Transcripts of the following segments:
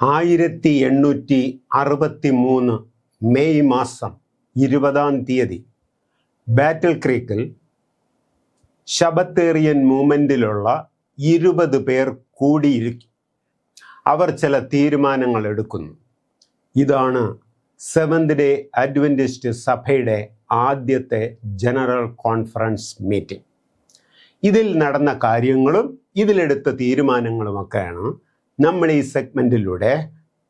1863 May മാസം 20-ാം തീയതി ബാറ്റിൽ ക്രീക്കിൽ ശബത്തേറിയൻ മൂവ്മെൻറ്റിലുള്ള 20 പേർ കൂടിയിരിക്കും. അവർ ചില തീരുമാനങ്ങൾ എടുക്കുന്നു. ഇതാണ് സെവൻത് ഡേ അഡ്വെൻറ്റിസ്റ്റ് സഭയുടെ ആദ്യത്തെ ജനറൽ കോൺഫറൻസ് മീറ്റിംഗ്. ഇതിൽ നടന്ന കാര്യങ്ങളും ഇതിലെടുത്ത തീരുമാനങ്ങളുമൊക്കെയാണ് നമ്മൾ ഈ സെഗ്മെൻറ്റിലൂടെ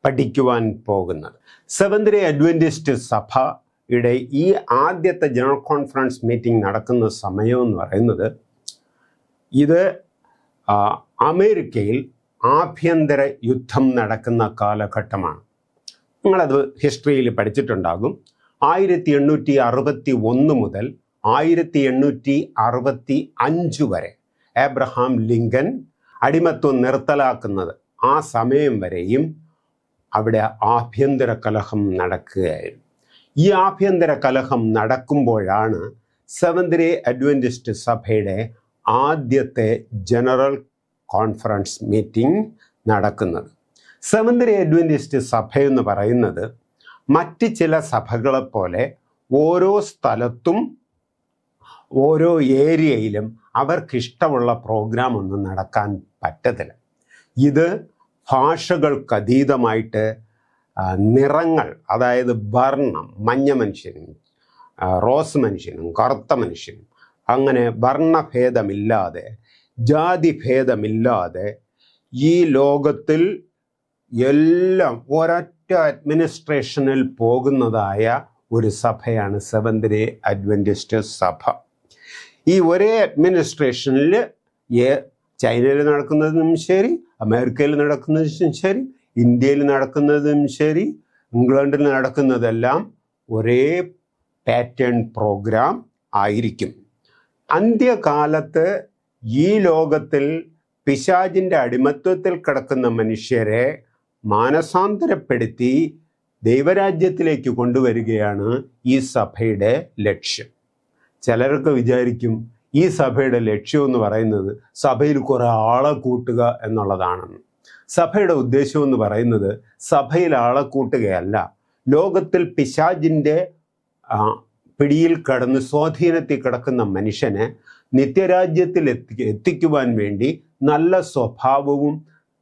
പഠിക്കുവാൻ പോകുന്നത്. സെവൻത് ഡേ അഡ്വെൻറ്റിസ്റ്റ് സഭയുടെ ഈ ആദ്യത്തെ ജനറൽ കോൺഫറൻസ് മീറ്റിംഗ് നടക്കുന്ന സമയം എന്ന് പറയുന്നത് ഇത് അമേരിക്കയിൽ ആഭ്യന്തര യുദ്ധം നടക്കുന്ന കാലഘട്ടമാണ്. നിങ്ങളത് ഹിസ്റ്ററിയിൽ പഠിച്ചിട്ടുണ്ടാകും. 1861 മുതൽ 1865 വരെ എബ്രഹാം ലിങ്കൻ അടിമത്വം നിർത്തലാക്കുന്നത് ആ സമയം വരെയും അവിടെ ആഭ്യന്തര കലഹം നടക്കുകയായിരുന്നു. ഈ ആഭ്യന്തര കലഹം നടക്കുമ്പോഴാണ് സെവൻത് ഡേ അഡ്വെൻറ്റിസ്റ്റ് സഭയുടെ ആദ്യത്തെ ജനറൽ കോൺഫറൻസ് മീറ്റിംഗ് നടക്കുന്നത്. സെവൻത് ഡേ അഡ്വെൻറ്റിസ്റ്റ് സഭയെന്ന് പറയുന്നത് മറ്റ് ചില സഭകളെപ്പോലെ ഓരോ സ്ഥലത്തും ഓരോ ഏരിയയിലും അവർക്കിഷ്ടമുള്ള പ്രോഗ്രാം ഒന്നും നടക്കാൻ പറ്റത്തില്ല. ഇത് ഭാഷകൾക്കതീതമായിട്ട് നിറങ്ങൾ, അതായത് വർണ്ണം, മഞ്ഞ മനുഷ്യനും റോസ് മനുഷ്യനും കറുത്ത മനുഷ്യനും അങ്ങനെ വർണ്ണഭേദമില്ലാതെ ജാതിഭേദമില്ലാതെ ഈ ലോകത്തിൽ എല്ലാം ഒരൊറ്റ അഡ്മിനിസ്ട്രേഷനിൽ പോകുന്നതായ ഒരു സഭയാണ് സെവൻത് ഡേ അഡ്വെൻറ്റിസ്റ്റ് സഭ. ഈ ഒരേ അഡ്മിനിസ്ട്രേഷനിൽ ചൈനയിൽ നടക്കുന്നതും ശരി, അമേരിക്കയിൽ നടക്കുന്നതും ശരി, ഇന്ത്യയിൽ നടക്കുന്നതും ശരി, ഇംഗ്ലണ്ടിൽ നടക്കുന്നതെല്ലാം ഒരേ പാറ്റേൺ പ്രോഗ്രാം ആയിരിക്കും. അന്ത്യകാലത്ത് ഈ ലോകത്തിൽ പിശാചിൻ്റെ അടിമത്വത്തിൽ കിടക്കുന്ന മനുഷ്യരെ മാനസാന്തരപ്പെടുത്തി ദൈവരാജ്യത്തിലേക്ക് കൊണ്ടുവരികയാണ് ഈ സഭയുടെ ലക്ഷ്യം. ചിലരൊക്കെ വിചാരിക്കും ഈ സഭയുടെ ലക്ഷ്യം എന്ന് പറയുന്നത് സഭയിൽ കുറേ ആളെ കൂട്ടുക എന്നുള്ളതാണെന്ന്. സഭയുടെ ഉദ്ദേശം എന്ന് പറയുന്നത് സഭയിൽ ആളെ കൂട്ടുകയല്ല, ലോകത്തിൽ പിശാചിൻ്റെ പിടിയിൽ കടന്ന് സ്വാധീനത്തിൽ കിടക്കുന്ന മനുഷ്യനെ നിത്യരാജ്യത്തിൽ എത്തിക്കുവാൻ വേണ്ടി നല്ല സ്വഭാവവും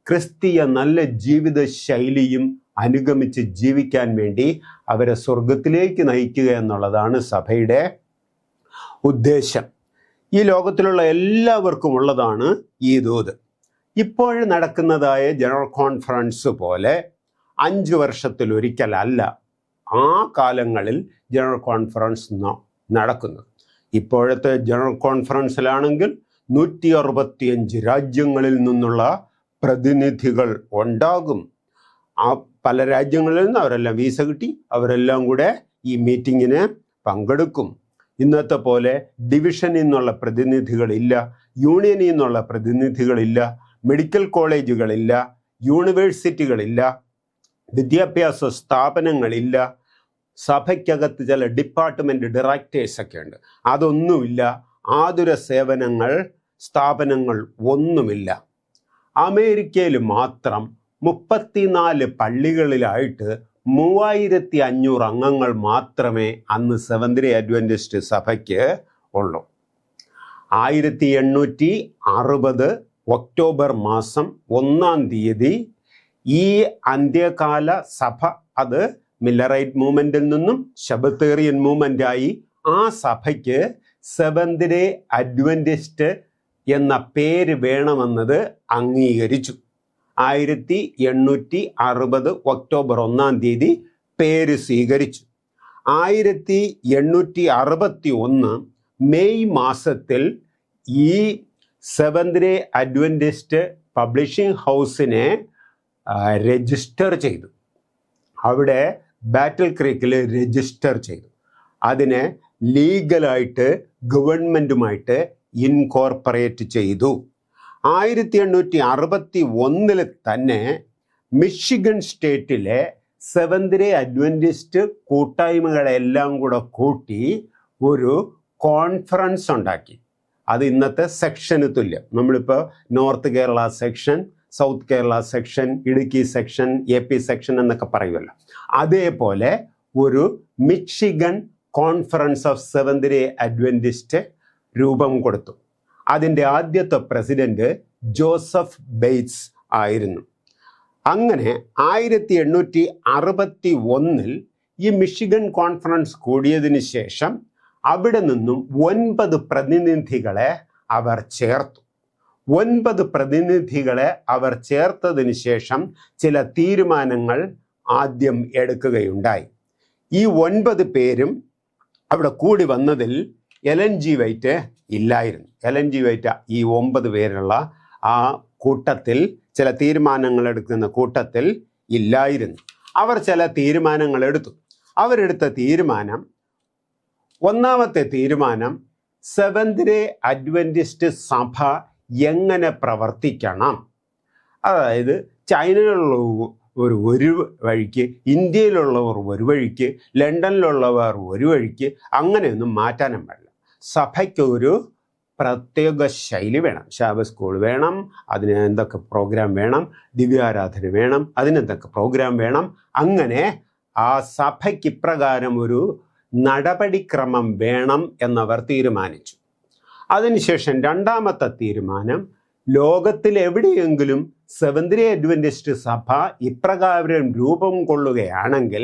ക്രിസ്തീയ നല്ല ജീവിത ശൈലിയും അനുഗമിച്ച് ജീവിക്കാൻ വേണ്ടി അവരെ സ്വർഗത്തിലേക്ക് നയിക്കുക എന്നുള്ളതാണ് സഭയുടെ ഉദ്ദേശം. ഈ ലോകത്തിലുള്ള എല്ലാവർക്കും ഉള്ളതാണ് ഈ ദൂത്. ഇപ്പോൾ നടക്കുന്നതായ ജനറൽ കോൺഫറൻസ് പോലെ 5 വർഷത്തിലൊരിക്കലല്ല ആ കാലങ്ങളിൽ ജനറൽ കോൺഫറൻസ് നടക്കുന്നത്. ഇപ്പോഴത്തെ ജനറൽ കോൺഫറൻസിലാണെങ്കിൽ 165 രാജ്യങ്ങളിൽ നിന്നുള്ള പ്രതിനിധികൾ ഉണ്ടാകും. ആ പല രാജ്യങ്ങളിൽ നിന്ന് അവരെല്ലാം വീസ കിട്ടി, അവരെല്ലാം കൂടെ ഈ മീറ്റിങ്ങിന് പങ്കെടുക്കും. ഇന്നത്തെ പോലെ ഡിവിഷനിൽ നിന്നുള്ള പ്രതിനിധികളില്ല, യൂണിയനിൽ നിന്നുള്ള പ്രതിനിധികളില്ല, മെഡിക്കൽ കോളേജുകളില്ല, യൂണിവേഴ്സിറ്റികളില്ല, വിദ്യാഭ്യാസ സ്ഥാപനങ്ങളില്ല, സഭയ്ക്കകത്ത് ചില ഡിപ്പാർട്ട്മെൻറ്റ് ഡയറക്ടേഴ്സൊക്കെ ഉണ്ട്, അതൊന്നുമില്ല. ആതുര സേവനങ്ങൾ സ്ഥാപനങ്ങൾ ഒന്നുമില്ല. അമേരിക്കയിൽ മാത്രം 34 പള്ളികളിലായിട്ട് 3500 അംഗങ്ങൾ മാത്രമേ അന്ന് സെവൻത് ഡേ അഡ്വെൻറ്റിസ്റ്റ് സഭയ്ക്ക് ഉള്ളൂ. 1860 ഒക്ടോബർ മാസം 1-ാം തീയതി ഈ അന്ത്യകാല സഭ, അത് മില്ലറൈറ്റ് മൂവ്മെൻറ്റിൽ നിന്നും ശബത്തേറിയൻ മൂവ്മെൻ്റായി, ആ സഭയ്ക്ക് സെവൻത് ഡേ അഡ്വെൻറ്റിസ്റ്റ് എന്ന പേര് വേണമെന്നത് അംഗീകരിച്ചു. 1860 ഒക്ടോബർ 1-ാം തീയതി പേര് സ്വീകരിച്ചു. 1861 മെയ് മാസത്തിൽ ഈ seventh day Adventist publishing ഹൗസിനെ register ചെയ്തു. അവിടെ ബാറ്റിൽ ക്രീക്കിൽ രജിസ്റ്റർ ചെയ്തു. അതിനെ ലീഗലായിട്ട് ഗവൺമെൻറ്റുമായിട്ട് ഇൻകോർപ്പറേറ്റ് ചെയ്തു. 1861 തന്നെ മിഷിഗൺ സ്റ്റേറ്റിലെ സെവൻത് ഡേ അഡ്വെൻറ്റിസ്റ്റ് കൂട്ടായ്മകളെല്ലാം കൂടെ കൂട്ടി ഒരു കോൺഫറൻസ് ഉണ്ടാക്കി. അത് ഇന്നത്തെ സെക്ഷന് തുല്യം. നമ്മളിപ്പോൾ north Kerala section, south Kerala section, Idukki section, AP section എന്നൊക്കെ പറയുമല്ലോ. അതേപോലെ ഒരു Michigan conference of seventh day Adventist രൂപം കൊടുത്തു. അതിൻ്റെ ആദ്യത്തെ പ്രസിഡന്റ് ജോസഫ് ബെയ്റ്റ്സ് ആയിരുന്നു. അങ്ങനെ 1861 ഈ മിഷിഗൺ കോൺഫറൻസ് കൂടിയതിന് ശേഷം അവിടെ നിന്നും 9 പ്രതിനിധികളെ അവർ ചേർത്തു. 9 പ്രതിനിധികളെ അവർ ചേർത്തതിന് ശേഷം ചില തീരുമാനങ്ങൾ ആദ്യം എടുക്കുകയുണ്ടായി. ഈ 9 പേരും അവിടെ കൂടി വന്നതിൽ LNG വൈറ്റ് ഇല്ലായിരുന്നു. LNG വൈറ്റ് ഈ 9 പേരുള്ള ആ കൂട്ടത്തിൽ, ചില തീരുമാനങ്ങൾ എടുക്കുന്ന കൂട്ടത്തിൽ ഇല്ലായിരുന്നു. അവർ ചില തീരുമാനങ്ങൾ എടുത്തു. അവരെടുത്ത തീരുമാനം, ഒന്നാമത്തെ തീരുമാനം, സെവന്ത് ഡേ അഡ്വന്റിസ്റ്റ് സഭ എങ്ങനെ പ്രവർത്തിക്കണം. അതായത് ചൈനയിലുള്ളവർ ഒരു വഴിക്ക്, ഇന്ത്യയിലുള്ളവർ ഒരു വഴിക്ക്, ലണ്ടനിലുള്ളവർ ഒരു വഴിക്ക്, അങ്ങനെയൊന്നും മാറ്റാനും പാടില്ല. സഭയ്ക്ക് ഒരു പ്രത്യേക ശൈലി വേണം. ശാബത്ത് സ്കൂൾ വേണം, അതിന് എന്തൊക്കെ പ്രോഗ്രാം വേണം, ദിവ്യാരാധന വേണം, അതിനെന്തൊക്കെ പ്രോഗ്രാം വേണം. അങ്ങനെ ആ സഭയ്ക്ക് ഇപ്രകാരം ഒരു നടപടിക്രമം വേണം എന്നവർ തീരുമാനിച്ചു. അതിനുശേഷം രണ്ടാമത്തെ തീരുമാനം, ലോകത്തിൽ എവിടെയെങ്കിലും സെവന്ത് ഡേ അഡ്വന്റിസ്റ്റ് സഭ ഇപ്രകാരം രൂപം കൊള്ളുകയാണെങ്കിൽ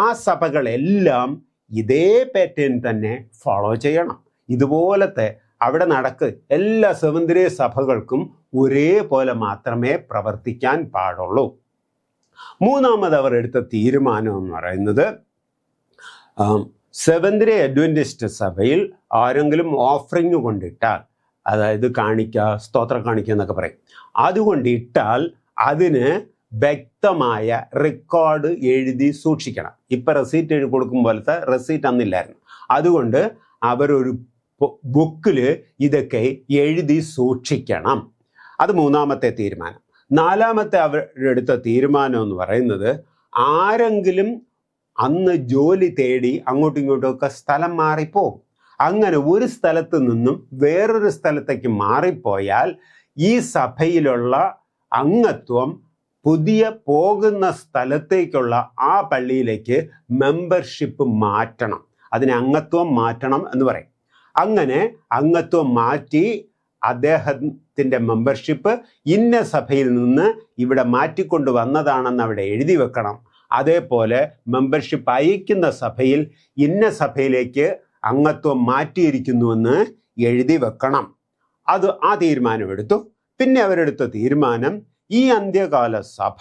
ആ സഭകളെല്ലാം ഇതേ പാറ്റേൺ തന്നെ ഫോളോ ചെയ്യണം. ഇതുപോലത്തെ അവിടെ എല്ലാ സെവന്ത് ഡേ സഭകൾക്കും ഒരേപോലെ മാത്രമേ പ്രവർത്തിക്കാൻ പാടുള്ളൂ. മൂന്നാമത് അവർ എടുത്ത തീരുമാനം എന്ന് പറയുന്നത്, സെവന്ത് ഡേ അഡ്വന്റിസ്റ്റ് സഭയിൽ ആരെങ്കിലും ഓഫറിങ് കൊണ്ടിട്ടാൽ, അതായത് കാണിക്ക, സ്തോത്ര കാണിക്കുക എന്നൊക്കെ പറയും, അതുകൊണ്ടിട്ടാൽ അതിന് വ്യക്തമായ റെക്കോർഡ് എഴുതി സൂക്ഷിക്കണം. ഇപ്പം റെസീറ്റ് എഴുതി കൊടുക്കും പോലത്തെ റെസീറ്റ് അന്നില്ലായിരുന്നു. അതുകൊണ്ട് അവരൊരു ബുക്കിൽ ഇതൊക്കെ എഴുതി സൂക്ഷിക്കണം. അത് മൂന്നാമത്തെ തീരുമാനം. നാലാമത്തെ അവരെടുത്ത തീരുമാനം എന്ന് പറയുന്നത്, ആരെങ്കിലും അന്ന് ജോലി തേടി അങ്ങോട്ടും ഇങ്ങോട്ടുമൊക്കെ സ്ഥലം മാറിപ്പോകും. അങ്ങനെ ഒരു സ്ഥലത്ത് നിന്നും വേറൊരു സ്ഥലത്തേക്ക് മാറിപ്പോയാൽ ഈ സഭയിലുള്ള അംഗത്വം പുതിയ പോകുന്ന സ്ഥലത്തേക്കുള്ള ആ പള്ളിയിലേക്ക് മെമ്പർഷിപ്പ് മാറ്റണം. അതിനെ അംഗത്വം മാറ്റണം എന്ന് പറയും. അങ്ങനെ അംഗത്വം മാറ്റി അദ്ദേഹത്തിൻ്റെ മെമ്പർഷിപ്പ് ഇന്ന സഭയിൽ നിന്ന് ഇവിടെ മാറ്റിക്കൊണ്ട് വന്നതാണെന്ന് അവിടെ എഴുതി വെക്കണം. അതേപോലെ മെമ്പർഷിപ്പ് അയക്കുന്ന സഭയിൽ ഇന്ന സഭയിലേക്ക് അംഗത്വം മാറ്റിയിരിക്കുന്നുവെന്ന് എഴുതി വെക്കണം. ആ തീരുമാനമെടുത്തു. പിന്നെ അവരെടുത്ത തീരുമാനം, ഈ അന്ത്യകാല സഭ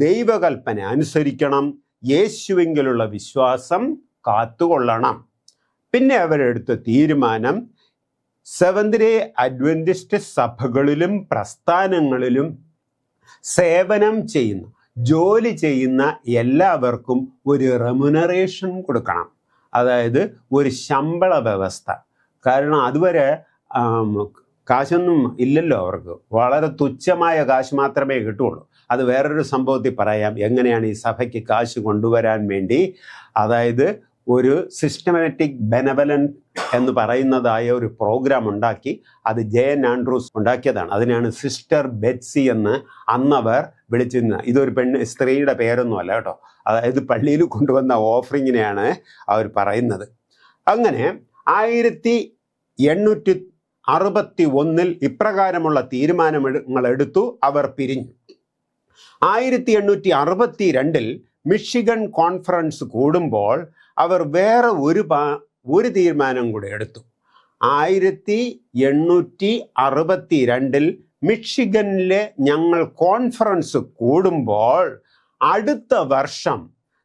ദൈവകൽപ്പന അനുസരിക്കണം, യേശുവിലുള്ള വിശ്വാസം കാത്തുകൊള്ളണം. പിന്നെ അവരെടുത്ത തീരുമാനം, സെവന്ത് ഡേ അഡ്വന്റിസ്റ്റ് സഭകളിലും പ്രസ്ഥാനങ്ങളിലും സേവനം ചെയ്യുന്ന, ജോലി ചെയ്യുന്ന എല്ലാവർക്കും ഒരു റെമ്യൂണറേഷൻ കൊടുക്കണം. അതായത് ഒരു ശമ്പള വ്യവസ്ഥ. കാരണം അതുവരെ കാശൊന്നും ഇല്ലല്ലോ അവർക്ക്, വളരെ തുച്ഛമായ കാശ് മാത്രമേ കിട്ടുള്ളൂ. അത് വേറൊരു സംഭവത്തിൽ പറയാം, എങ്ങനെയാണ് ഈ സഭയ്ക്ക് കാശ് കൊണ്ടുവരാൻ വേണ്ടി, അതായത് ഒരു സിസ്റ്റമാറ്റിക് ബെനവലൻറ്റ് എന്ന് പറയുന്നതായ ഒരു പ്രോഗ്രാം ഉണ്ടാക്കി. അത് JN ആൻഡ്രൂസ് ഉണ്ടാക്കിയതാണ്. അതിനാണ് സിസ്റ്റർ ബെറ്റ്സി എന്ന് അന്നവർ വിളിച്ചിരുന്നത്. ഇതൊരു സ്ത്രീയുടെ പേരൊന്നും അല്ല കേട്ടോ. അതായത് പള്ളിയിൽ കൊണ്ടുവന്ന ഓഫറിങ്ങിനെയാണ് അവർ പറയുന്നത്. അങ്ങനെ 1861 ഇപ്രകാരമുള്ള തീരുമാനങ്ങൾ എടുത്തു. അവർ പിരിഞ്ഞു. 1862 മിഷിഗൺ കോൺഫറൻസ് കൂടുമ്പോൾ അവർ വേറെ ഒരു തീരുമാനം കൂടെ എടുത്തു. 1862 മിഷിഗനിലെ ഞങ്ങൾ കോൺഫറൻസ് കൂടുമ്പോൾ അടുത്ത വർഷം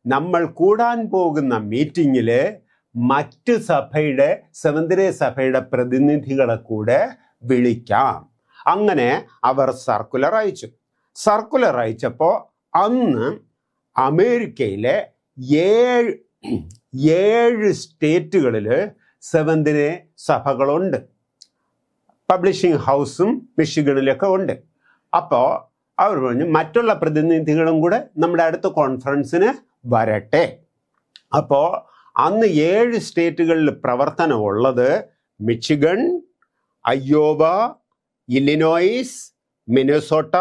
നമ്മൾ കൂടാൻ പോകുന്ന മീറ്റിങ്ങിൽ മറ്റ് സഭയുടെ, സെവന്ത് ഡേ സഭയുടെ പ്രതിനിധികളെ കൂടെ വിളിക്കാം. അങ്ങനെ അവർ സർക്കുലർ അയച്ചു. സർക്കുലർ അയച്ചപ്പോൾ അന്ന് അമേരിക്കയിലെ 7 സ്റ്റേറ്റുകളിൽ സെവന്ത് ഡേ സഭകളുണ്ട്. പബ്ലിഷിംഗ് ഹൗസും മിഷിഗണിലൊക്കെ ഉണ്ട്. അപ്പോൾ അവർ പറഞ്ഞു, മറ്റുള്ള പ്രതിനിധികളും കൂടെ നമ്മുടെ അടുത്ത കോൺഫറൻസിന് വരട്ടെ. അപ്പോൾ അന്ന് 7 സ്റ്റേറ്റുകളിൽ പ്രവർത്തനമുള്ളത് Michigan, Iowa, Illinois, Minnesota,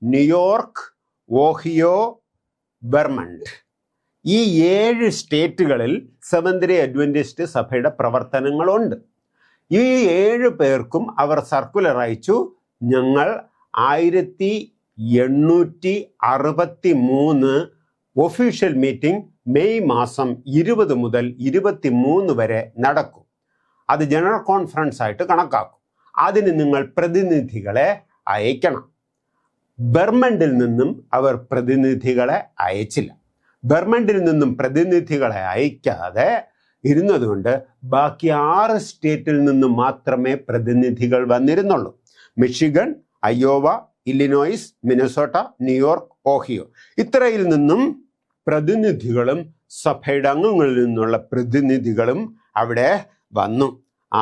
New York, Ohio, Vermont. ഈ 7 സ്റ്റേറ്റുകളിൽ സെവന്ത് ഡേ അഡ്വന്റിസ്റ്റ് സഭയുടെ പ്രവർത്തനങ്ങളുണ്ട്. ഈ 7 പേർക്കും അവർ സർക്കുലർ അയച്ചു. ഞങ്ങൾ 1863 ഒഫീഷ്യൽ മീറ്റിംഗ് മെയ് മാസം 20 മുതൽ 23 വരെ നടക്കും. അത് ജനറൽ കോൺഫറൻസ് ആയിട്ട് കണക്കാക്കും. അതിന് നിങ്ങൾ പ്രതിനിധികളെ അയക്കണം. ബെർമണ്ടിൽ നിന്നും അവർ പ്രതിനിധികളെ അയച്ചില്ല. ബെർമണ്ടിൽ നിന്നും പ്രതിനിധികളെ അയക്കാതെ ഇരുന്നതുകൊണ്ട് ബാക്കി 6 സ്റ്റേറ്റിൽ നിന്നും മാത്രമേ പ്രതിനിധികൾ വന്നിരുന്നുള്ളൂ. Michigan, Iowa, Illinois, Minnesota, New York, Ohio. ഇത്രയിൽ നിന്നും പ്രതിനിധികളും സഭയുടെ അംഗങ്ങളിൽ നിന്നുള്ള പ്രതിനിധികളും അവിടെ വന്നു.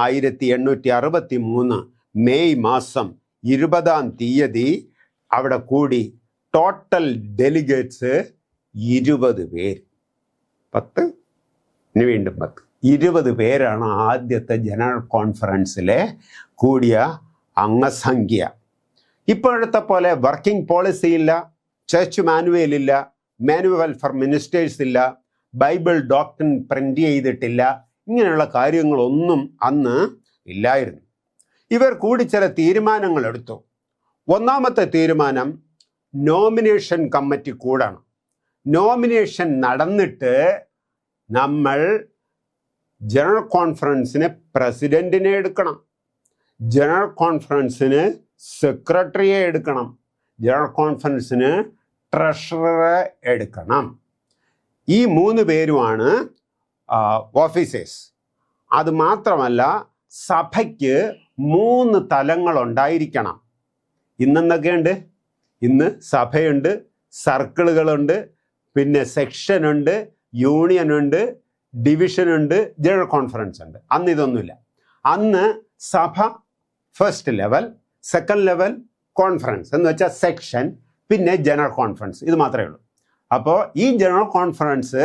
1863 മെയ് മാസം 20-ാം തീയതി അവിടെ കൂടി. ടോട്ടൽ ഡെലിഗേറ്റ്സ് 20 പേര്. 10 ഇനി വീണ്ടും 10, 20 പേരാണ് ആദ്യത്തെ ജനറൽ കോൺഫറൻസിലെ കൂടിയ അംഗസംഖ്യ. ഇപ്പോഴത്തെ പോലെ വർക്കിംഗ് പോളിസി ഇല്ല, ചർച്ച് മാനുവൽ ഇല്ല, മാനുവൽ ഫോർ മിനിസ്റ്റേഴ്സ് ഇല്ല, ബൈബിൾ ഡോക്ട്രിൻ പ്രിന്റ് ചെയ്തിട്ടില്ല. ഇങ്ങനെയുള്ള കാര്യങ്ങളൊന്നും അന്ന് ഇല്ലായിരുന്നു. ഇവർ കൂടി ചില തീരുമാനങ്ങൾ എടുത്തു. ഒന്നാമത്തെ തീരുമാനം, നോമിനേഷൻ കമ്മിറ്റി കൂടണം. നോമിനേഷൻ നടന്നിട്ട് നമ്മൾ ജനറൽ കോൺഫറൻസിന് പ്രസിഡന്റിനെ എടുക്കണം, ജനറൽ കോൺഫറൻസിന് സെക്രട്ടറിയെ എടുക്കണം, ജനറൽ കോൺഫറൻസിന് ട്രഷററെ എടുക്കണം. ഈ 3 പേരുമാണ് ഓഫീസേഴ്സ്. അത് മാത്രമല്ല, സഭയ്ക്ക് 3 തലങ്ങളുണ്ടായിരിക്കണം. ഇന്നെന്തൊക്കെയുണ്ട്? ഇന്ന് സഭയുണ്ട്, സർക്കിളുകളുണ്ട്, പിന്നെ സെക്ഷനുണ്ട്, യൂണിയനുണ്ട്, ഡിവിഷനുണ്ട്, ജനറൽ കോൺഫറൻസ് ഉണ്ട്. അന്ന് ഇതൊന്നുമില്ല. അന്ന് സഭ first level, second level conference എന്ന് വെച്ചാൽ സെക്ഷൻ, പിന്നെ ജനറൽ കോൺഫറൻസ്. ഇത് മാത്രമേ ഉള്ളൂ. അപ്പോൾ ഈ ജനറൽ കോൺഫറൻസ്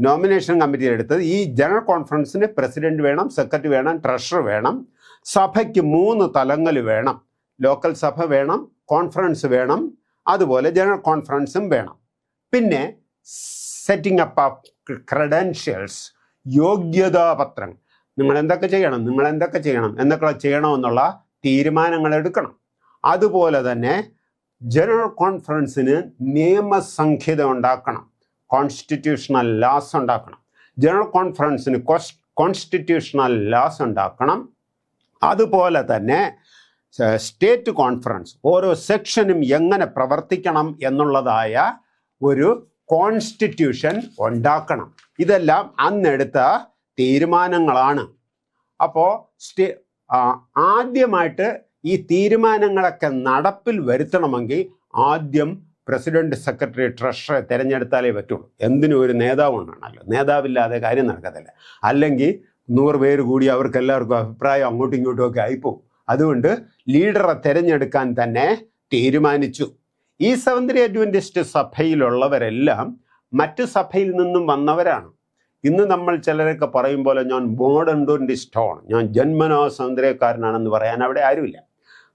നോമിനേഷൻ കമ്മിറ്റി എടുത്തത്. ഈ ജനറൽ കോൺഫറൻസിന് പ്രസിഡന്റ് വേണം, സെക്രട്ടറി വേണം, ട്രഷറർ വേണം. സഭയ്ക്ക് 3 തലങ്ങൾ വേണം. ലോക്കൽ സഭ വേണം, കോൺഫറൻസ് വേണം, അതുപോലെ ജനറൽ കോൺഫറൻസും വേണം. പിന്നെ സെറ്റിംഗ് അപ്പ് ഓഫ് ക്രെഡൻഷ്യൽസ്, യോഗ്യതാപത്രം. നിങ്ങൾ എന്തൊക്കെ ചെയ്യണം എന്നൊക്കെ ചെയ്യണമെന്നുള്ള തീരുമാനങ്ങൾ എടുക്കണം. അതുപോലെ തന്നെ ജനറൽ കോൺഫറൻസിന് നിയമസംഹിത ഉണ്ടാക്കണം, കോൺസ്റ്റിറ്റ്യൂഷണൽ ലാസ് ഉണ്ടാക്കണം. ജനറൽ കോൺഫറൻസിന് കോൺസ്റ്റിറ്റ്യൂഷണൽ ലാസ് ഉണ്ടാക്കണം. അതുപോലെ തന്നെ സ്റ്റേറ്റ് കോൺഫറൻസ് ഓരോ സെക്ഷനും എങ്ങനെ പ്രവർത്തിക്കണം എന്നുള്ളതായ ഒരു കോൺസ്റ്റിറ്റ്യൂഷൻ ഉണ്ടാക്കണം. ഇതെല്ലാം അന്നെടുത്ത തീരുമാനങ്ങളാണ്. അപ്പോൾ ആദ്യമായിട്ട് ഈ തീരുമാനങ്ങളൊക്കെ നടപ്പിൽ വരുത്തണമെങ്കിൽ ആദ്യം പ്രസിഡന്റ്, സെക്രട്ടറി, ട്രഷറെ തിരഞ്ഞെടുത്താലേ പറ്റുള്ളൂ. എന്തിനും ഒരു നേതാവ് വേണമല്ലോ. നേതാവില്ലാതെ കാര്യം നടക്കത്തില്ല. അല്ലെങ്കിൽ 100 പേര് കൂടി അവർക്ക് എല്ലാവർക്കും അഭിപ്രായം അങ്ങോട്ടും ഇങ്ങോട്ടും ഒക്കെ ആയിപ്പോവും. അതുകൊണ്ട് ലീഡറെ തിരഞ്ഞെടുക്കാൻ തന്നെ തീരുമാനിച്ചു. ഈ സെവന്ത് ഡേ അഡ്വന്റിസ്റ്റ് സഭയിലുള്ളവരെല്ലാം മറ്റു സഭയിൽ നിന്നും വന്നവരാണ്. ഇന്ന് നമ്മൾ ചിലരൊക്കെ പറയും പോലെ ഞാൻ മോഡേൺ അഡ്വന്റിസ്റ്റാണ്, ഞാൻ ജന്മനാ സെവന്ത് പറയാൻ അവിടെ ആരുമില്ല.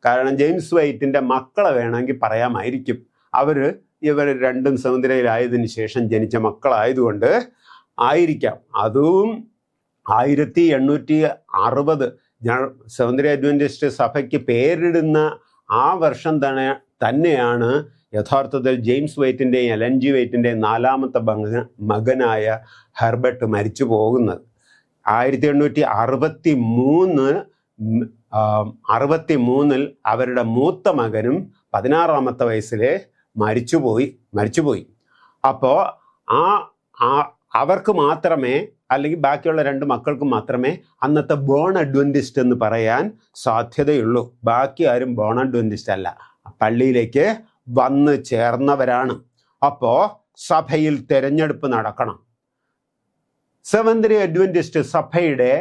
കാരണം ജെയിംസ് വൈറ്റിൻ്റെ മക്കളെ വേണമെങ്കിൽ പറയാമായിരിക്കും. ഇവർ രണ്ടും സെവന്ത് ഡേയിലായതിനു ശേഷം ജനിച്ച മക്കളായതുകൊണ്ട് ആയിരിക്കാം. അതും 1860 സെവന്ത് ഡേ അഡ്വന്റിസ്റ്റ് സഭയ്ക്ക് പേരിടുന്ന ആ വർഷം തന്നെയാണ് യഥാർത്ഥത്തിൽ ജെയിംസ് വൈറ്റിൻ്റെയും എലൻ ജി വൈറ്റിൻ്റെയും 4ാമത്തെ മകനായ ഹെർബർട്ട് മരിച്ചു പോകുന്നത്. 1863 അവരുടെ മൂത്ത മകനും 16ാമത്തെ വയസ്സിൽ മരിച്ചുപോയി. അപ്പോൾ അവർക്ക് മാത്രമേ, അല്ലെങ്കിൽ ബാക്കിയുള്ള 2 മക്കൾക്ക് മാത്രമേ അന്നത്തെ ബോൺ അഡ്വന്റിസ്റ്റ് എന്ന് പറയാൻ സാധ്യതയുള്ളൂ. ബാക്കി ആരും ബോൺ അഡ്വന്റിസ്റ്റ് അല്ല, പള്ളിയിലേക്ക് വന്ന് ചേർന്നവരാണ്. അപ്പോൾ സഭയിൽ തെരഞ്ഞെടുപ്പ് നടക്കണം. സെവന്ത് ഡേ അഡ്വന്റിസ്റ്റ് സഭയുടെ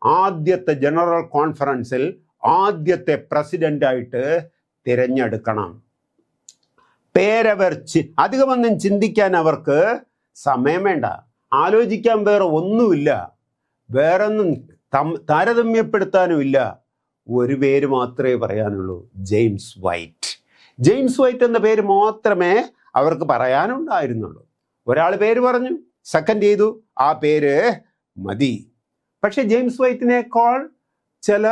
ആദ്യത്തെ ജനറൽ കോൺഫറൻസിൽ ആദ്യത്തെ പ്രസിഡന്റായിട്ട് തിരഞ്ഞെടുക്കണം. അധികമൊന്നും ചിന്തിക്കാൻ അവർക്ക് സമയം വേണ്ട, ആലോചിക്കാൻ വേറെ ഒന്നുമില്ല, വേറൊന്നും താരതമ്യപ്പെടുത്താനുമില്ല. ഒരു പേര് മാത്രമേ പറയാനുള്ളൂ, ജെയിംസ് വൈറ്റ്. ജെയിംസ് വൈറ്റ് എന്ന പേര് മാത്രമേ അവർക്ക് പറയാനുണ്ടായിരുന്നുള്ളൂ. ഒരാൾ പേര് പറഞ്ഞു, സെക്കൻഡ് ചെയ്തു, ആ പേര് മതി. പക്ഷെ ജെയിംസ് വൈറ്റിനേക്കാൾ ചില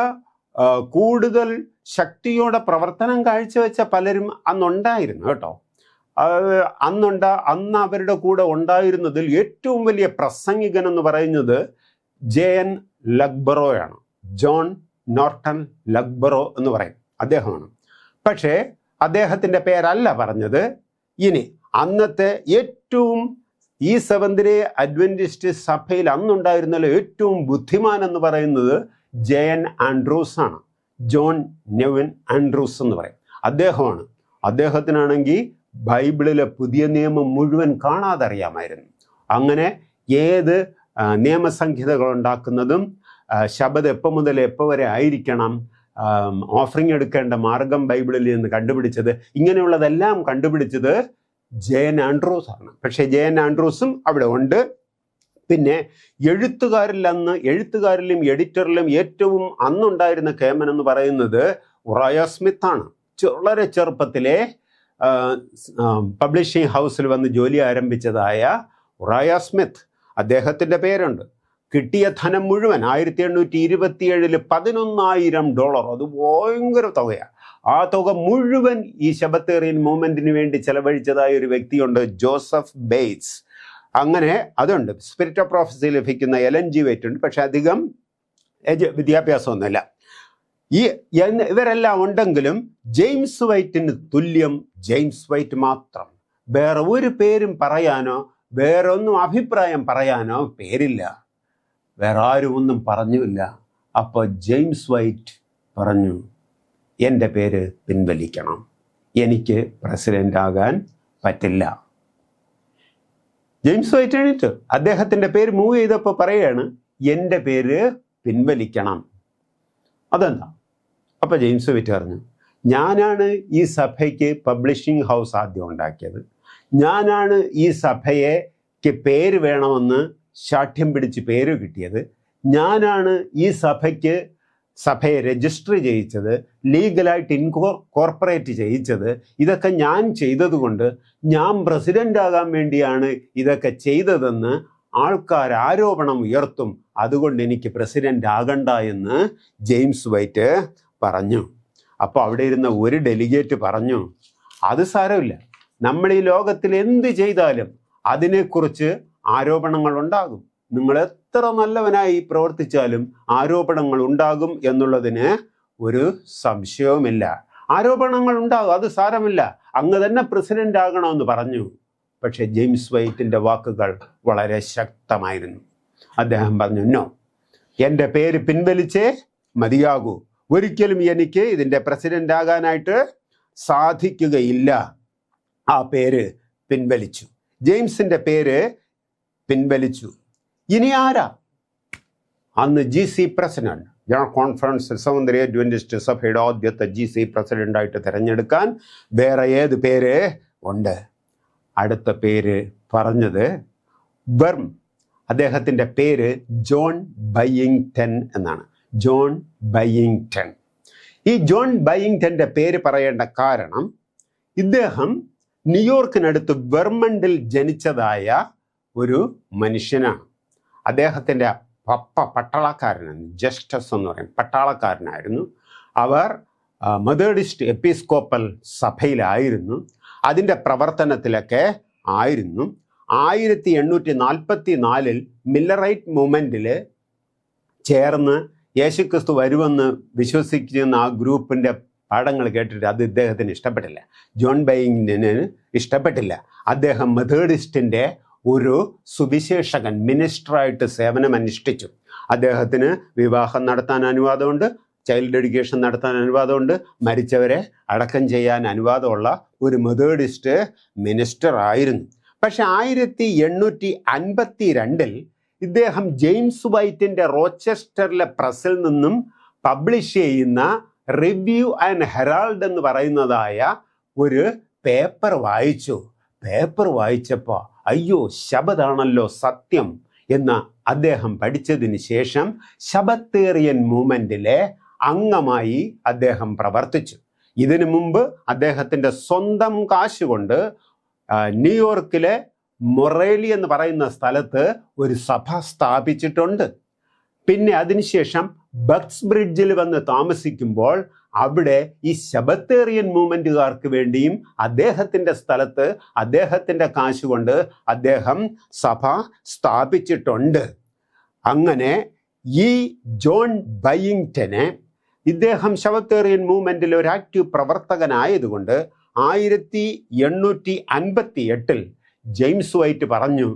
കൂടുതൽ ശക്തിയോടെ പ്രവർത്തനം കാഴ്ചവെച്ച പലരും അന്നുണ്ടായിരുന്നു കേട്ടോ. അന്ന് അവരുടെ കൂടെ ഉണ്ടായിരുന്നതിൽ ഏറ്റവും വലിയ പ്രസംഗികൻ എന്ന് പറയുന്നത് ജെ.എൻ. ലഗ്ബറോയാണ്. ജോൺ നോർട്ടൺ ലഗ്ബറോ എന്ന് പറയും, അദ്ദേഹമാണ്. പക്ഷേ അദ്ദേഹത്തിൻ്റെ പേരല്ല പറഞ്ഞത്. ഇനി അന്നത്തെ ഏറ്റവും ഈ സെവന്ത് ഡേ അഡ്വന്റിസ്റ്റ് സഭയിൽ അന്നുണ്ടായിരുന്നല്ലോ ഏറ്റവും ബുദ്ധിമാൻ എന്ന് പറയുന്നത് ജെ.എൻ. ആൻഡ്രൂസ് ആണ്. ജോൺ നെവിൻ ആൻഡ്രൂസ് എന്ന് പറയും, അദ്ദേഹമാണ്. അദ്ദേഹത്തിനാണെങ്കിൽ ബൈബിളിലെ പുതിയ നിയമം മുഴുവൻ കാണാതെ അറിയാമായിരുന്നു. അങ്ങനെ ഏത് നിയമസംഹിതകൾ ഉണ്ടാക്കുന്നതും ശബദ് എപ്പോൾ മുതൽ എപ്പോൾ വരെ ആയിരിക്കണം, ഓഫറിങ് എടുക്കേണ്ട മാർഗം ബൈബിളിൽ നിന്ന് കണ്ടുപിടിച്ചത്, ഇങ്ങനെയുള്ളതെല്ലാം കണ്ടുപിടിച്ചത് ജെ.എൻ. ആൻഡ്രൂസ് ആണ്. പക്ഷേ ജെ.എൻ. ആൻഡ്രൂസും അവിടെ ഉണ്ട്. പിന്നെ എഴുത്തുകാരിലും എഡിറ്ററിലും ഏറ്റവും അന്നുണ്ടായിരുന്ന കേമൻ എന്ന് പറയുന്നത് ഉറായ സ്മിത്ത് ആണ്. വളരെ ചെറുപ്പത്തിലെ പബ്ലിഷിംഗ് ഹൗസിൽ വന്ന് ജോലി ആരംഭിച്ചതായ ഉറായ സ്മിത്ത്, അദ്ദേഹത്തിൻ്റെ പേരുണ്ട്. കിട്ടിയ ധനം മുഴുവൻ 1827 $11,000, അത് ഭയങ്കര തുകയാണ്. ആ തുക മുഴുവൻ ഈ ശബത്തേറിയൻ മൂവ്മെന്റിന് വേണ്ടി ചെലവഴിച്ചതായ ഒരു വ്യക്തിയുണ്ട്, ജോസഫ് ബെയ്റ്റ്സ്. അങ്ങനെ അതുണ്ട്. സ്പിരിറ്റ് ഓഫ് പ്രോഫസി ലഭിക്കുന്ന എൽ.എൻ.ജി. വൈറ്റ് ഉണ്ട്, പക്ഷെ അധികം വിദ്യാഭ്യാസമൊന്നുമില്ല. ഇവരെല്ലാം ഉണ്ടെങ്കിലും ജെയിംസ് വൈറ്റിന് തുല്യം ജെയിംസ് വൈറ്റ് മാത്രം. വേറെ ഒരു പേരും പറയാനോ വേറൊന്നും അഭിപ്രായം പറയാനോ പേരില്ല. വേറെ ആരും ഒന്നും പറഞ്ഞില്ല. അപ്പോൾ ജെയിംസ് വൈറ്റ് പറഞ്ഞു, എൻ്റെ പേര് പിൻവലിക്കണം, എനിക്ക് പ്രസിഡന്റ് ആകാൻ പറ്റില്ല. ജെയിംസ് വൈറ്റ് എഴുതിട്ട് അദ്ദേഹത്തിൻ്റെ പേര് മൂവ് ചെയ്തപ്പോൾ പറയുകയാണ്, എൻ്റെ പേര് പിൻവലിക്കണം. അതെന്താ? അപ്പോൾ ജെയിംസ് വൈറ്റ് പറഞ്ഞു, ഞാനാണ് ഈ സഭയ്ക്ക് പബ്ലിഷിംഗ് ഹൗസ് ആദ്യം ഉണ്ടാക്കിയത്, ഞാനാണ് ഈ സഭയ്ക്ക് പേര് വേണമെന്ന് ശാഠ്യം പിടിച്ച് പേര് കിട്ടിയത്, ഞാനാണ് ഈ സഭയെ രജിസ്റ്റർ ചെയ്യിച്ചത്, ലീഗലായിട്ട് ഇൻകോർപ്പറേറ്റ് ചെയ്യിച്ചത്. ഇതൊക്കെ ഞാൻ ചെയ്തതുകൊണ്ട് ഞാൻ പ്രസിഡന്റ് ആകാൻ വേണ്ടിയാണ് ഇതൊക്കെ ചെയ്തതെന്ന് ആൾക്കാർ ആരോപണം ഉയർത്തും, അതുകൊണ്ട് എനിക്ക് പ്രസിഡന്റ് ആകണ്ട എന്ന് ജെയിംസ് വൈറ്റ് പറഞ്ഞു. അപ്പോൾ അവിടെ ഇരുന്ന ഒരു ഡെലിഗേറ്റ് പറഞ്ഞു, അത് സാരമില്ല, നമ്മൾ ഈ ലോകത്തിൽ എന്ത് ചെയ്താലും അതിനെക്കുറിച്ച് ആരോപണങ്ങൾ ഉണ്ടാകും. നിങ്ങൾ എത്ര നല്ലവനായി പ്രവർത്തിച്ചാലും ആരോപണങ്ങൾ ഉണ്ടാകും എന്നുള്ളതിന് ഒരു സംശയവുമില്ല. ആരോപണങ്ങൾ ഉണ്ടാകും, അത് സാരമില്ല, അങ്ങ് തന്നെ പ്രസിഡന്റ് ആകണമെന്ന് പറഞ്ഞു. പക്ഷെ ജെയിംസ് വൈറ്റിൻ്റെ വാക്കുകൾ വളരെ ശക്തമായിരുന്നു. അദ്ദേഹം പറഞ്ഞു, നോ, എൻ്റെ പേര് പിൻവലിച്ചേ മതിയാകൂ, ഒരിക്കലും എനിക്ക് ഇതിൻ്റെ പ്രസിഡന്റ് ആകാനായിട്ട് സാധിക്കുകയില്ല. ആ പേര് പിൻവലിച്ചു, ജെയിംസിൻ്റെ പേര് പിൻവലിച്ചു. ഇനി ആരാ? അന്ന് GC president, general conference seventh day Adventist സഭയുടെ ആദ്യത്തെ GC പ്രസിഡന്റായിട്ട് തിരഞ്ഞെടുക്കാൻ വേറെ ഏത് പേര് ഉണ്ട്? അടുത്ത പേര് പറഞ്ഞത് വെർം. അദ്ദേഹത്തിൻ്റെ പേര് ജോൺ ബയ്യിങ്ടൺ എന്നാണ്. ജോൺ ബയ്യിങ്ടൺ. ഈ ജോൺ ബയ്യിങ്ടൻ്റെ പേര് പറയേണ്ട കാരണം, ഇദ്ദേഹം ന്യൂയോർക്കിനടുത്ത് വെർമണ്ടിൽ ജനിച്ചതായ ഒരു മനുഷ്യനാണ്. അദ്ദേഹത്തിൻ്റെ പപ്പ പട്ടാളക്കാരനാണ്, ജസ്റ്റസ് എന്ന് പറയും, പട്ടാളക്കാരനായിരുന്നു. അവർ മെതഡിസ്റ്റ് എപ്പിസ്കോപ്പൽ സഭയിലായിരുന്നു, അതിൻ്റെ പ്രവർത്തനത്തിലൊക്കെ ആയിരുന്നു. 1844 മില്ലറൈറ്റ് മൂവ്മെൻറ്റിൽ ചേർന്ന് യേശുക്രിസ്തു വരുമെന്ന് വിശ്വസിക്കുന്ന ആ ഗ്രൂപ്പിൻ്റെ പാഠങ്ങൾ കേട്ടിട്ട് അത് ഇദ്ദേഹത്തിന് ഇഷ്ടപ്പെട്ടില്ല. ജോൺ ബയ്യിങ്ടന് ഇഷ്ടപ്പെട്ടില്ല. അദ്ദേഹം മെതഡിസ്റ്റിൻ്റെ ഒരു സുവിശേഷകൻ, മിനിസ്റ്ററായിട്ട് സേവനമനുഷ്ഠിച്ചു. അദ്ദേഹത്തിന് വിവാഹം നടത്താൻ അനുവാദമുണ്ട്, ചൈൽഡ് ഡെഡിക്കേഷൻ നടത്താൻ അനുവാദമുണ്ട്, മരിച്ചവരെ അടക്കം ചെയ്യാൻ അനുവാദമുള്ള ഒരു മെതഡിസ്റ്റ് മിനിസ്റ്റർ ആയിരുന്നു. പക്ഷെ 1852 ഇദ്ദേഹം ജെയിംസ് വൈറ്റിൻ്റെ റോച്ചെസ്റ്ററിലെ പ്രസ്സിൽ നിന്നും പബ്ലിഷ് ചെയ്യുന്ന റിവ്യൂ ആൻഡ് ഹെറാൾഡ് എന്ന് പറയുന്നതായ ഒരു പേപ്പർ വായിച്ചു. പേപ്പർ വായിച്ചപ്പോൾ അയ്യോ, ശബദാണല്ലോ സത്യം എന്ന് അദ്ദേഹം പഠിച്ചതിന് ശേഷം ശബത്തേറിയൻ മൂവ്മെൻറ്റിലെ അംഗമായി അദ്ദേഹം പ്രവർത്തിച്ചു. ഇതിനു മുമ്പ് അദ്ദേഹത്തിൻ്റെ സ്വന്തം കാശ് കൊണ്ട് ന്യൂയോർക്കിലെ മൊറേലി എന്ന് പറയുന്ന സ്ഥലത്ത് ഒരു സഭ സ്ഥാപിച്ചിട്ടുണ്ട്. പിന്നെ അതിനുശേഷം ബക്സ് ബ്രിഡ്ജിൽ വന്ന് താമസിക്കുമ്പോൾ അവിടെ ഈ ശബത്തേറിയൻ മൂവ്മെൻറ്റുകാർക്ക് വേണ്ടിയും അദ്ദേഹത്തിൻ്റെ സ്ഥലത്ത് അദ്ദേഹത്തിൻ്റെ കാശ് കൊണ്ട് അദ്ദേഹം സഭ സ്ഥാപിച്ചിട്ടുണ്ട്. അങ്ങനെ ഈ ജോൺ ബയിങ്ടനെ ഇദ്ദേഹം ശബത്തേറിയൻ മൂവ്മെൻറ്റിൽ ഒരു ആക്റ്റീവ് പ്രവർത്തകനായതുകൊണ്ട് 1858 ജെയിംസ് വൈറ്റ് പറഞ്ഞു,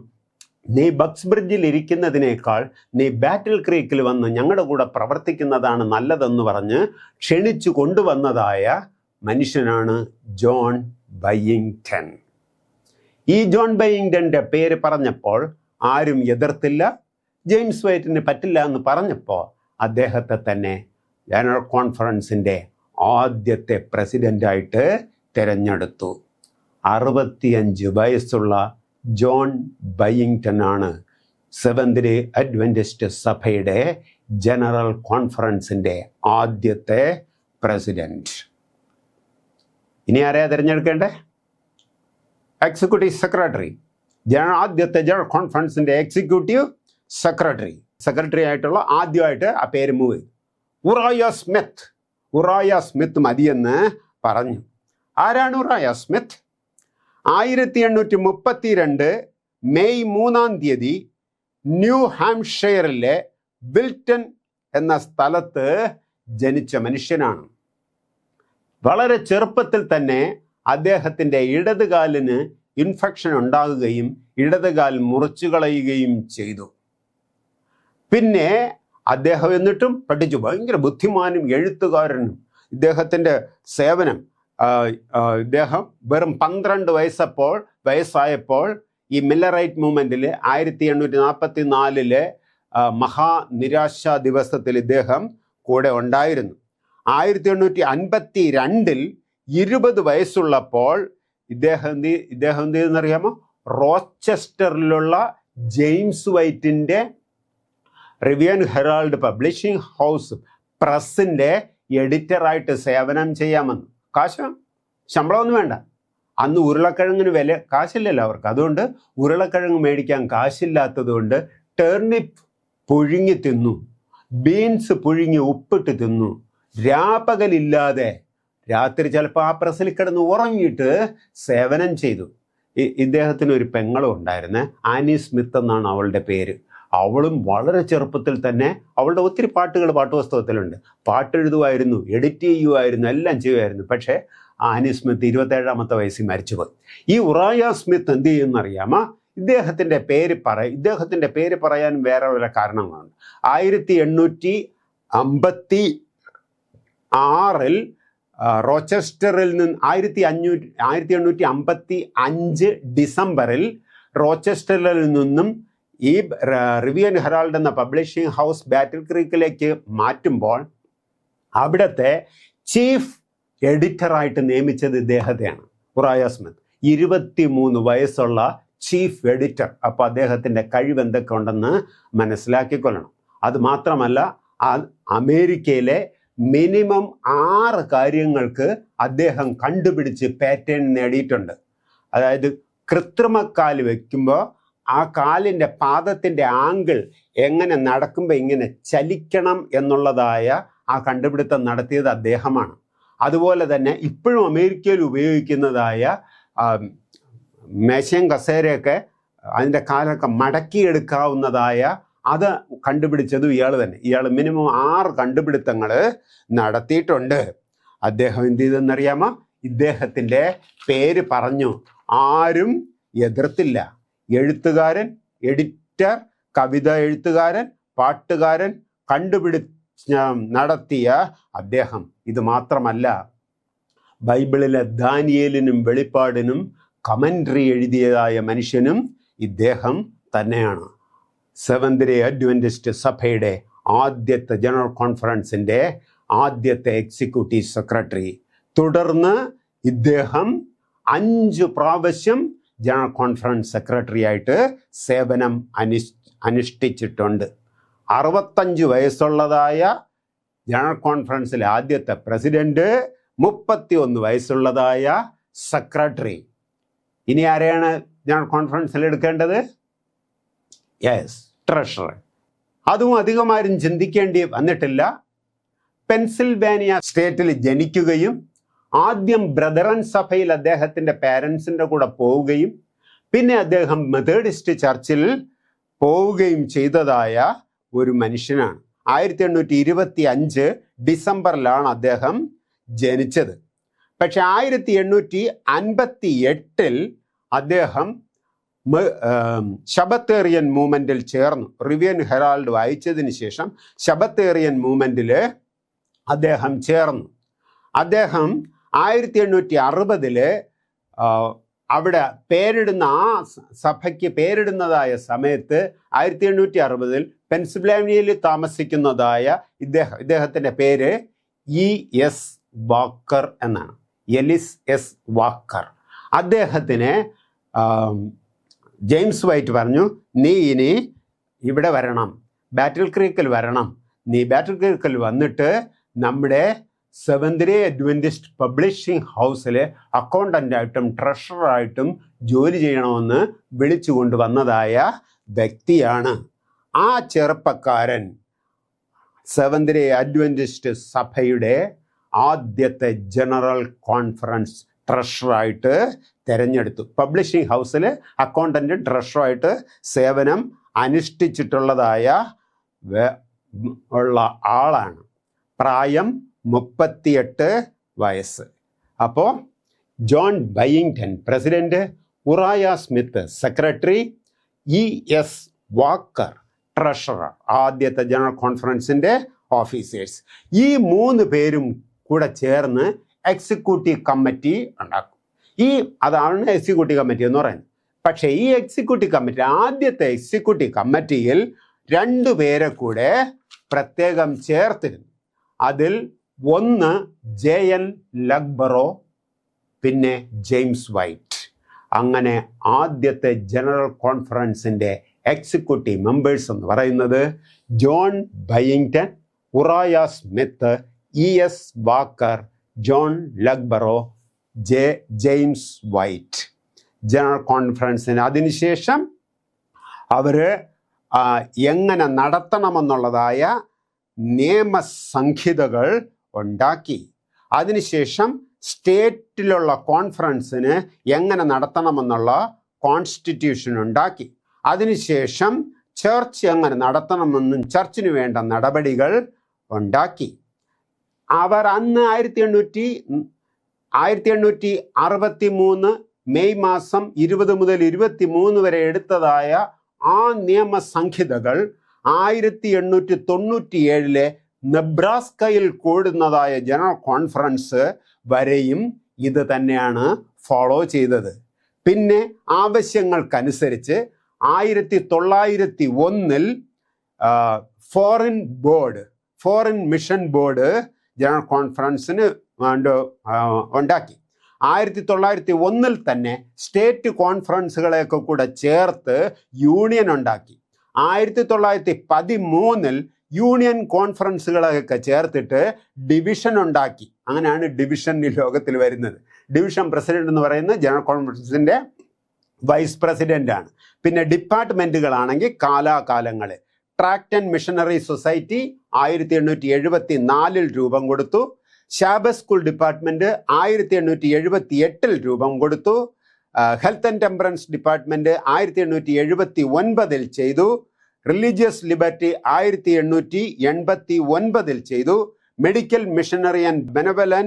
നീ ബക്സ് ബ്രിഡ്ജിൽ ഇരിക്കുന്നതിനേക്കാൾ നീ ബാറ്റിൽ ക്രീക്കിൽ വന്ന് ഞങ്ങളുടെ കൂടെ പ്രവർത്തിക്കുന്നതാണ് നല്ലതെന്ന് പറഞ്ഞ് ക്ഷണിച്ചു കൊണ്ടുവന്നതായ മനുഷ്യനാണ് ജോൺ ബയിങ്ടൺ. ഈ ജോൺ ബയിങ്ടൻ്റെ പേര് പറഞ്ഞപ്പോൾ ആരും എതിർത്തില്ല. ജെയിംസ് വൈറ്റിന് പറ്റില്ല എന്ന് പറഞ്ഞപ്പോൾ അദ്ദേഹത്തെ തന്നെ ജനറൽ കോൺഫറൻസിൻ്റെ ആദ്യത്തെ പ്രസിഡൻ്റായിട്ട് തിരഞ്ഞെടുത്തു. 65 വയസ്സുള്ള ജോൺ ബയിങ്ടൺ ആണ് സെവന്ത് ഡേ അഡ്വന്റിസ്റ്റ് സഭയുടെ ജനറൽ കോൺഫറൻസിൻ്റെ ആദ്യത്തെ പ്രസിഡന്റ്. ഇനി ആരെയാ തിരഞ്ഞെടുക്കേണ്ടേ? Executive secretary. ആദ്യത്തെ ജനറൽ കോൺഫറൻസിൻ്റെ എക്സിക്യൂട്ടീവ് സെക്രട്ടറി ആയിട്ടുള്ള ആദ്യമായിട്ട് ആ പേര് മൂവ് ചെയ്തു. ഉറായ സ്മിത്ത് മതിയെന്ന് പറഞ്ഞു. ആരാണ് ഉറായ സ്മിത്ത്? 1832 മെയ് 3 ന്യൂ ഹാംഷെയറിലെ വിൽട്ടൺ എന്ന സ്ഥലത്ത് ജനിച്ച മനുഷ്യനാണ്. വളരെ ചെറുപ്പത്തിൽ തന്നെ അദ്ദേഹത്തിൻ്റെ ഇടതുകാലിന് ഇൻഫെക്ഷൻ ഉണ്ടാകുകയും ഇടതുകാൽ മുറിച്ചു കളയുകയും ചെയ്തു. പിന്നെ അദ്ദേഹം എന്നിട്ടും പഠിച്ചു. ഭയങ്കര ബുദ്ധിമാനും എഴുത്തുകാരനും. ഇദ്ദേഹത്തിൻ്റെ സേവനം ഇദ്ദേഹം വെറും 12 വയസ്സായപ്പോൾ ഈ മില്ലറൈറ്റ് മൂവ്മെൻറ്റിൽ 1844 മഹാനിരാശാ ദിവസത്തിൽ ഇദ്ദേഹം കൂടെ ഉണ്ടായിരുന്നു. 1852 20 വയസ്സുള്ളപ്പോൾ ഇദ്ദേഹം എന്ത് ചെയ്തെന്നറിയാമോ? റോച്ചസ്റ്ററിലുള്ള ജെയിംസ് വൈറ്റിൻ്റെ Review and Herald publishing house പ്രസിൻ്റെ എഡിറ്ററായിട്ട് സേവനം ചെയ്യാമെന്ന്. ശമ്പളമൊന്നും വേണ്ട. അന്ന് ഉരുളക്കിഴങ്ങിന് കാശില്ലല്ലോ അവർക്ക്. അതുകൊണ്ട് ഉരുളക്കിഴങ്ങ് മേടിക്കാൻ കാശില്ലാത്തത് കൊണ്ട് ടെർണിപ്പ് പുഴുങ്ങി തിന്നു, ബീൻസ് പുഴുങ്ങി ഉപ്പിട്ട് തിന്നു. രാപ്പകലില്ലാതെ രാത്രി ചിലപ്പോൾ ആ പ്രസിൽ കിടന്ന് ഉറങ്ങിയിട്ട് സേവനം ചെയ്തു. ഇദ്ദേഹത്തിന് ഒരു പെങ്ങളും ഉണ്ടായിരുന്നേ, ആനി സ്മിത്ത് എന്നാണ് അവളുടെ പേര്. അവളും വളരെ ചെറുപ്പത്തിൽ തന്നെ അവളുടെ ഒത്തിരി പാട്ടുകൾ പാട്ടുപുസ്തകത്തിലുണ്ട്. പാട്ടെഴുതുമായിരുന്നു, എഡിറ്റ് ചെയ്യുമായിരുന്നു, എല്ലാം ചെയ്യുമായിരുന്നു. പക്ഷേ ആനി സ്മിത്ത് 27ാമത്തെ വയസ്സിൽ മരിച്ചുപോയി. ഈ ഉറായ സ്മിത്ത് എന്ത് ചെയ്യുമെന്നറിയാമോ? ഇദ്ദേഹത്തിൻ്റെ പേര് പറയാൻ വേറെ വല്ല കാരണങ്ങളുണ്ട്. 1856 റോച്ചസ്റ്ററിൽ നിന്ന് 1855 ഡിസംബറിൽ റോച്ചസ്റ്ററിൽ നിന്നും ഈ റിവ്യൂ ആൻഡ് ഹെറാൾഡ് എന്ന പബ്ലിഷിംഗ് ഹൗസ് ബാറ്റിൽ ക്രീക്കിലേക്ക് മാറ്റുമ്പോൾ അവിടുത്തെ ചീഫ് എഡിറ്ററായിട്ട് നിയമിച്ചത് ഇദ്ദേഹത്തെയാണ്, ഉറായ സ്മിത്ത്. 23 വയസ്സുള്ള ചീഫ് എഡിറ്റർ. അപ്പോൾ അദ്ദേഹത്തിൻ്റെ കഴിവ് എന്തൊക്കെ ഉണ്ടെന്ന് മനസ്സിലാക്കിക്കൊള്ളണം. അത് മാത്രമല്ല, അമേരിക്കയിലെ മിനിമം 6 കാര്യങ്ങൾക്ക് അദ്ദേഹം കണ്ടുപിടിച്ച് പാറ്റേൺ നേടിയിട്ടുണ്ട്. അതായത് കൃത്രിമക്കാൽ വയ്ക്കുമ്പോൾ ആ കാലിൻ്റെ പാദത്തിൻ്റെ ആംഗിൾ എങ്ങനെ നടക്കുമ്പോൾ ഇങ്ങനെ ചലിക്കണം എന്നുള്ളതായ ആ കണ്ടുപിടുത്തം നടത്തിയത് അദ്ദേഹമാണ്. അതുപോലെ തന്നെ ഇപ്പോഴും അമേരിക്കയിൽ ഉപയോഗിക്കുന്നതായ മേശയും കസേരയൊക്കെ അതിൻ്റെ കാലൊക്കെ മടക്കിയെടുക്കാവുന്നതായ അത് കണ്ടുപിടിച്ചതും ഇയാൾ തന്നെ. ഇയാൾ മിനിമം 6 കണ്ടുപിടുത്തങ്ങൾ നടത്തിയിട്ടുണ്ട്. അദ്ദേഹം എന്ത് ചെയ്തെന്നറിയാമോ? ഇദ്ദേഹത്തിൻ്റെ പേര് പറഞ്ഞു. ആരും എതിർത്തില്ല. എഴുത്തുകാരൻ, എഡിറ്റർ, കവിത എഴുത്തുകാരൻ, പാട്ടുകാരൻ, നടത്തിയ അദ്ദേഹം. ഇത് മാത്രമല്ല, ബൈബിളിലെ ദാനിയേലിനും വെളിപ്പാടിനും കമൻട്രി എഴുതിയതായ മനുഷ്യനും ഇദ്ദേഹം തന്നെയാണ്. സെവന്ത് ഡേ അഡ്വന്റിസ്റ്റ് സഭയുടെ ആദ്യത്തെ ജനറൽ കോൺഫറൻസിൻ്റെ ആദ്യത്തെ എക്സിക്യൂട്ടീവ് സെക്രട്ടറി. തുടർന്ന് ഇദ്ദേഹം 5 പ്രാവശ്യം ജനറൽ കോൺഫറൻസ് സെക്രട്ടറി ആയിട്ട് സേവനം അനുഷ്ഠിച്ചിട്ടുണ്ട്. 65 വയസ്സുള്ളതായ ജനറൽ കോൺഫറൻസിലെ ആദ്യത്തെ പ്രസിഡന്റ് 31 വയസ്സുള്ളതായ സെക്രട്ടറി. ഇനി ആരെയാണ് ജനറൽ കോൺഫറൻസിൽ എടുക്കേണ്ടത്? Yes, treasurer. അതും അധികമാരും ചിന്തിക്കേണ്ടി വന്നിട്ടില്ല. പെൻസിൽവാനിയ സ്റ്റേറ്റിൽ ജനിക്കുകയും ആദ്യം ബ്രദറൻ സഭയിൽ അദ്ദേഹത്തിൻ്റെ പാരൻസിൻ്റെ കൂടെ പോവുകയും പിന്നെ അദ്ദേഹം മെത്തേഡിസ്റ്റ് ചർച്ചിൽ പോവുകയും ചെയ്തതായ ഒരു മനുഷ്യനാണ്. 1825 ഡിസംബറിലാണ് അദ്ദേഹം ജനിച്ചത്. പക്ഷെ 1858 അദ്ദേഹം ശബത്തേറിയൻ മൂവ്മെൻറ്റിൽ ചേർന്നു. റിവ്യൻ ഹെറാൾഡ് വായിച്ചതിന് ശേഷം ശബത്തേറിയൻ മൂവ്മെൻറ്റിൽ അദ്ദേഹം ചേർന്നു. അദ്ദേഹം 1860 അവിടെ പേരിടുന്ന ആ സഭയ്ക്ക് പേരിടുന്നതായ സമയത്ത് 1860 പെൻസിൽവാനിയയിൽ താമസിക്കുന്നതായ ഇദ്ദേഹത്തിൻ്റെ പേര് E.S. വാക്കർ എന്നാണ്. Ellis S Walker. അദ്ദേഹത്തിന് ജെയിംസ് വൈറ്റ് പറഞ്ഞു, നീ ഇനി ഇവിടെ വരണം, ബാറ്റിൽ ക്രീക്കിൽ വരണം. നീ ബാറ്റിൽ ക്രീക്കിൽ വന്നിട്ട് നമ്മുടെ സെവന്ത് ഡേ അഡ്വന്റിസ്റ്റ് പബ്ലിഷിംഗ് ഹൗസിൽ അക്കൗണ്ടൻ്റായിട്ടും ട്രഷററായിട്ടും ജോലി ചെയ്യണമെന്ന് വിളിച്ചു കൊണ്ടുവന്നതായ വ്യക്തിയാണ്. ആ ചെറുപ്പക്കാരൻ സെവന്ത് ഡേ അഡ്വന്റിസ്റ്റ് സഭയുടെ ആദ്യത്തെ ജനറൽ കോൺഫറൻസ് ട്രഷറായിട്ട് തിരഞ്ഞെടുത്തു. പബ്ലിഷിംഗ് ഹൗസിൽ അക്കൗണ്ടൻ്റ് ട്രഷറായിട്ട് സേവനം അനുഷ്ഠിച്ചിട്ടുള്ളതായ ഉള്ള ആളാണ്. പ്രായം 38 വയസ്സ്. അപ്പോൾ John Byington president, Uriah Smith secretary, E.S. Walker treasurer, ആദ്യത്തെ ജനറൽ കോൺഫറൻസിൻ്റെ ഓഫീസേഴ്സ്. ഈ 3 പേരും കൂടെ ചേർന്ന് എക്സിക്യൂട്ടീവ് കമ്മിറ്റി ഉണ്ടാക്കും. അതാണ് എക്സിക്യൂട്ടീവ് കമ്മിറ്റി എന്ന് പറയുന്നത്. പക്ഷേ ഈ എക്സിക്യൂട്ടീവ് കമ്മിറ്റി, ആദ്യത്തെ എക്സിക്യൂട്ടീവ് കമ്മിറ്റിയിൽ 2 പേരെ കൂടെ പ്രത്യേകം ചേർത്തിരുന്നു. അതിൽ ഒന്ന് J.N. ലഗ്ബറോ, പിന്നെ ജെയിംസ് വൈറ്റ്. അങ്ങനെ ആദ്യത്തെ ജനറൽ കോൺഫറൻസിൻ്റെ എക്സിക്യൂട്ടീവ് മെമ്പേഴ്സ് എന്ന് പറയുന്നത് John Byington, Uriah Smith, E.S. Walker, John Loughborough, James White. General കോൺഫറൻസിന് അതിനുശേഷം അവർ എങ്ങനെ നടത്തണമെന്നുള്ളതായ നിയമസംഹിതകൾ ഉണ്ടാക്കി. അതിനുശേഷം സ്റ്റേറ്റിലുള്ള കോൺഫറൻസിന് എങ്ങനെ നടത്തണമെന്നുള്ള കോൺസ്റ്റിറ്റ്യൂഷൻ ഉണ്ടാക്കി. അതിനുശേഷം ചർച്ച് എങ്ങനെ നടത്തണമെന്നും ചർച്ചിന് വേണ്ട നടപടികൾ ഉണ്ടാക്കി. അവർ അന്ന് 1863 മെയ് മാസം 20 മുതൽ 23 വരെ എടുത്തതായ ആ നിയമസംഹിതകൾ 1897 നെബ്രാസ്കയിൽ കൂടുന്നതായ ജനറൽ കോൺഫറൻസ് വരെയും ഇത് തന്നെയാണ് ഫോളോ ചെയ്തത്. പിന്നെ ആവശ്യങ്ങൾക്കനുസരിച്ച് 1901 ഫോറിൻ മിഷൻ ബോർഡ് ജനറൽ കോൺഫറൻസിന് ഉണ്ടാക്കി. 1901 തന്നെ സ്റ്റേറ്റ് കോൺഫറൻസുകളെയൊക്കെ കൂടെ ചേർത്ത് യൂണിയൻ ഉണ്ടാക്കി. 1913 യൂണിയൻ കോൺഫറൻസുകളൊക്കെ ചേർത്തിട്ട് ഡിവിഷൻ ഉണ്ടാക്കി. അങ്ങനെയാണ് ഡിവിഷൻ ഈ ലോകത്തിൽ വരുന്നത്. ഡിവിഷൻ പ്രസിഡന്റ് എന്ന് പറയുന്നത് ജനറൽ കോൺഫറൻസിൻ്റെ വൈസ് പ്രസിഡൻ്റാണ്. പിന്നെ ഡിപ്പാർട്ട്മെൻറ്റുകളാണെങ്കിൽ കാലാകാലങ്ങൾ. ട്രാക്ടൻ മിഷണറി സൊസൈറ്റി 1874 രൂപം കൊടുത്തു. ശാബത്ത് സ്കൂൾ ഡിപ്പാർട്ട്മെൻറ്റ് 1878 രൂപം കൊടുത്തു. ഹെൽത്ത് ആൻഡ് ടെമ്പറൻസ് ഡിപ്പാർട്ട്മെൻറ്റ് 1879 ചെയ്തു. റിലീജിയസ് ലിബർട്ടി 1889 ചെയ്തു. Medical missionary and benevolent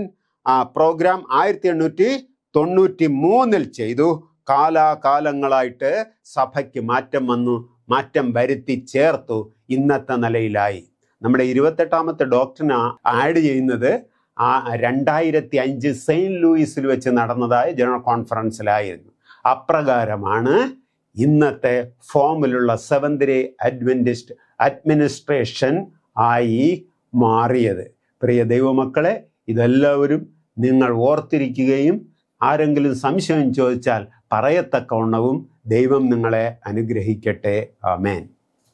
programme 1893 ചെയ്തു. കാലാകാലങ്ങളായിട്ട് സഭയ്ക്ക് മാറ്റം വന്നു, മാറ്റം വരുത്തി ചേർത്തു, ഇന്നത്തെ നിലയിലായി. നമ്മുടെ 28ാമത്തെ ഡോക്ടറിനെ ആഡ് ചെയ്യുന്നത് 2005 സെയിൻറ്റ് ലൂയിസിൽ വെച്ച് നടന്നതായ ജനറൽ കോൺഫറൻസിലായിരുന്നു. അപ്രകാരമാണ് ഇന്നത്തെ ഫോമിലുള്ള സെവന്ത് ഡേ അഡ്വന്റിസ്റ്റ് അഡ്മിനിസ്ട്രേഷൻ ആയി മാറിയത്. പ്രിയ ദൈവമക്കളെ, ഇതെല്ലാവരും നിങ്ങൾ ഓർത്തിരിക്കുകയും ആരെങ്കിലും സംശയം ചോദിച്ചാൽ പറയത്തക്കവണ്ണവും ദൈവം നിങ്ങളെ അനുഗ്രഹിക്കട്ടെ. ആമേൻ.